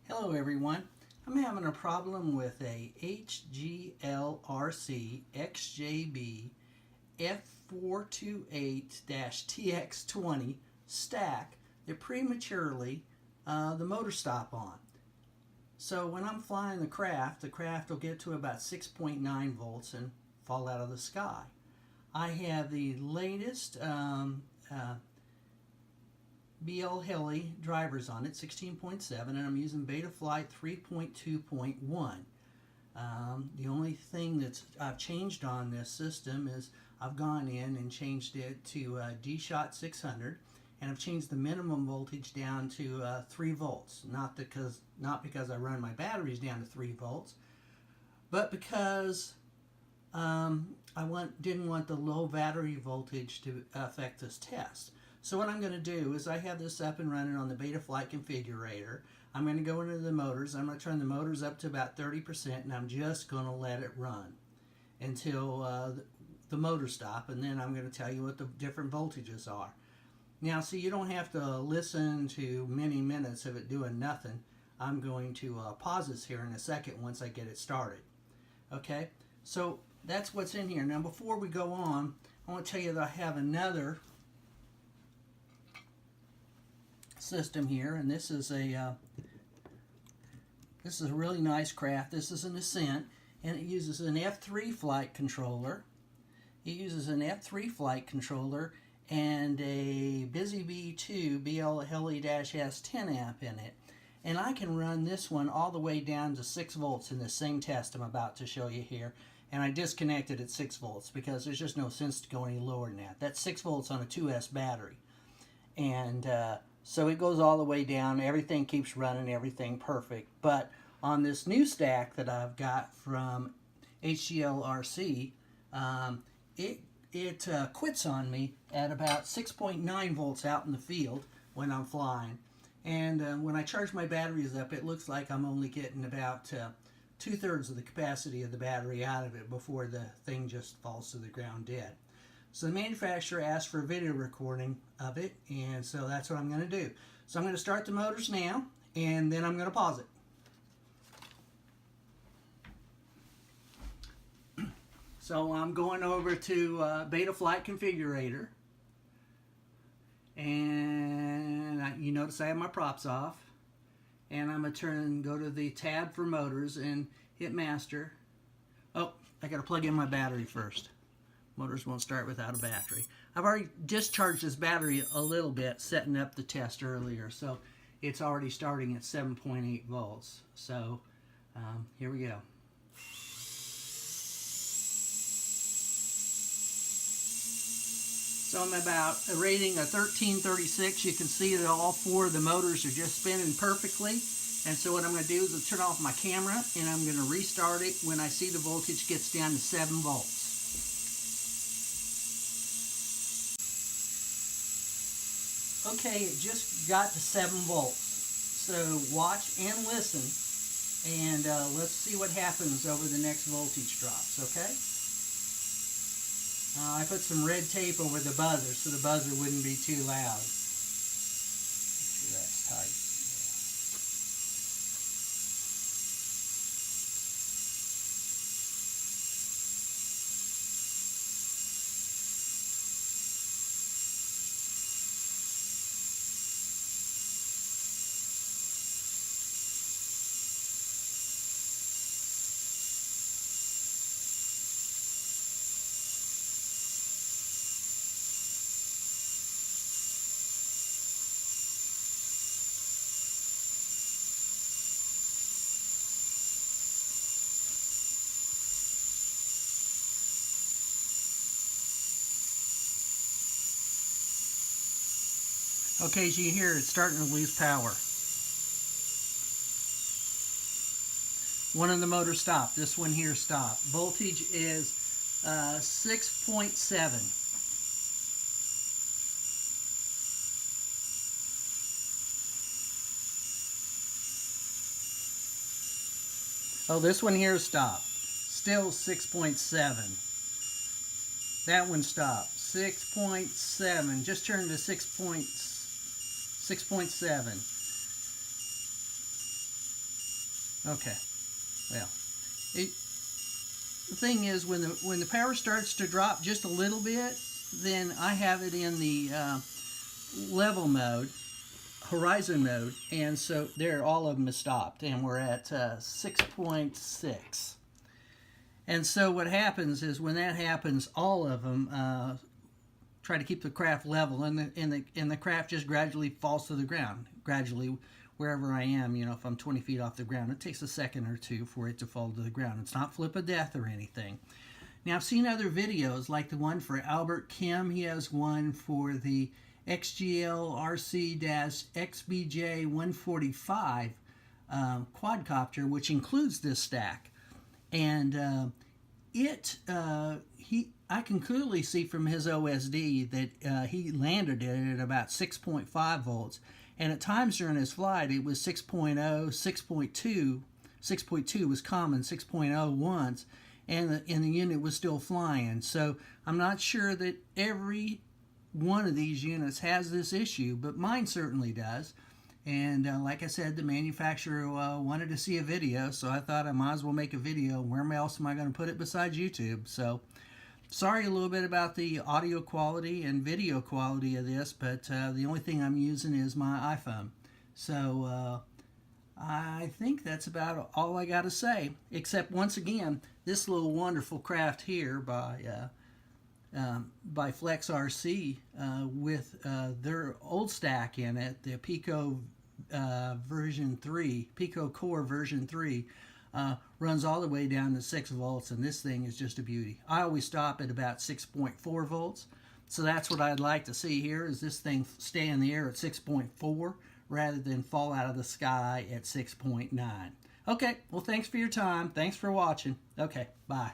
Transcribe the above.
Hello everyone. I'm having a problem with a HGLRC XJB F428-TX20 stack that prematurely the motor stopped on. So when I'm flying the craft will get to about 6.9 volts and fall out of the sky. I have the latest BL Heli drivers on it, 16.7, and I'm using Betaflight 3.2.1. The only thing that I've changed on this system is I've gone in and changed it to D-Shot 600, and I've changed the minimum voltage down to 3 volts. Not because I run my batteries down to 3 volts, but because didn't want the low battery voltage to affect this test. So what I'm going to do is I have this up and running on the Betaflight configurator. I'm going to go into the motors. I'm going to turn the motors up to about 30%, and I'm just going to let it run until the motor stop, and then I'm going to tell you what the different voltages are. Now, see, you don't have to listen to many minutes of it doing nothing. I'm going to pause this here in a second once I get it started. Okay, so that's what's in here. Now, before we go on, I want to tell you that I have another system here, and this is a really nice craft. This is an Ascent, and it uses an F3 flight controller. It uses an F3 flight controller and a Busy B2 BL Heli-S 10 amp in it, and I can run this one all the way down to 6 volts in the same test I'm about to show you here. And I disconnected at 6 volts because there's just no sense to go any lower than that. That's 6 volts on a 2S battery, and so it goes all the way down. Everything keeps running, everything perfect. But on this new stack that I've got from HGLRC, it quits on me at about 6.9 volts out in the field when I'm flying. And when I charge my batteries up, it looks like I'm only getting about 2/3 of the capacity of the battery out of it before the thing just falls to the ground dead. So the manufacturer asked for a video recording of it, and so that's what I'm going to do. So I'm going to start the motors now, and then I'm going to pause it. So I'm going over to Betaflight configurator, and you notice I have my props off, and I'm going to go to the tab for motors and hit master. Oh, I got to plug in my battery first. Motors won't start without a battery. I've already discharged this battery a little bit setting up the test earlier, so it's already starting at 7.8 volts. So here we go. So I'm about rating a 1336. You can see that all 4 of the motors are just spinning perfectly. And so what I'm going to do is I'll turn off my camera, and I'm going to restart it when I see the voltage gets down to 7 volts. Okay, it just got to 7 volts. So watch and listen, and let's see what happens over the next voltage drops, okay? I put some red tape over the buzzer so the buzzer wouldn't be too loud. Make sure that's tight. Okay, as you hear, it's starting to lose power. One of the motors stopped. This one here stopped. Voltage is 6.7. Oh, this one here stopped. Still 6.7. That one stopped. 6.7. Just turned to 6.7. Okay, well, the thing is, when the power starts to drop just a little bit, then I have it in the level mode, horizon mode, and so there, all of them have stopped, and we're at 6.6. And so what happens is, when that happens, all of them try to keep the craft level, and the craft just gradually falls to the ground, gradually, wherever I am. You know, if I'm 20 feet off the ground, it takes a second or two for it to fall to the ground. It's not flip of death or anything. Now, I've seen other videos, like the one for Albert Kim. He has one for the XGLRC-XBJ145 quadcopter, which includes this stack. And I can clearly see from his OSD that he landed it at about 6.5 volts. And at times during his flight, it was 6.0, 6.2. 6.2 was common, 6.0 once, and the unit was still flying. So I'm not sure that every one of these units has this issue, but mine certainly does. And like I said, the manufacturer wanted to see a video, so I thought I might as well make a video. Where else am I going to put it besides YouTube? So sorry a little bit about the audio quality and video quality of this, but the only thing I'm using is my iPhone. So I think that's about all I got to say, except once again, this little wonderful craft here by Flex RC with their old stack in it, the Pico version 3, Pico Core version 3, runs all the way down to 6 volts, and this thing is just a beauty. I always stop at about 6.4 volts, so that's what I'd like to see here, is this thing stay in the air at 6.4 rather than fall out of the sky at 6.9. Okay, well, thanks for your time. Thanks for watching. Okay, bye.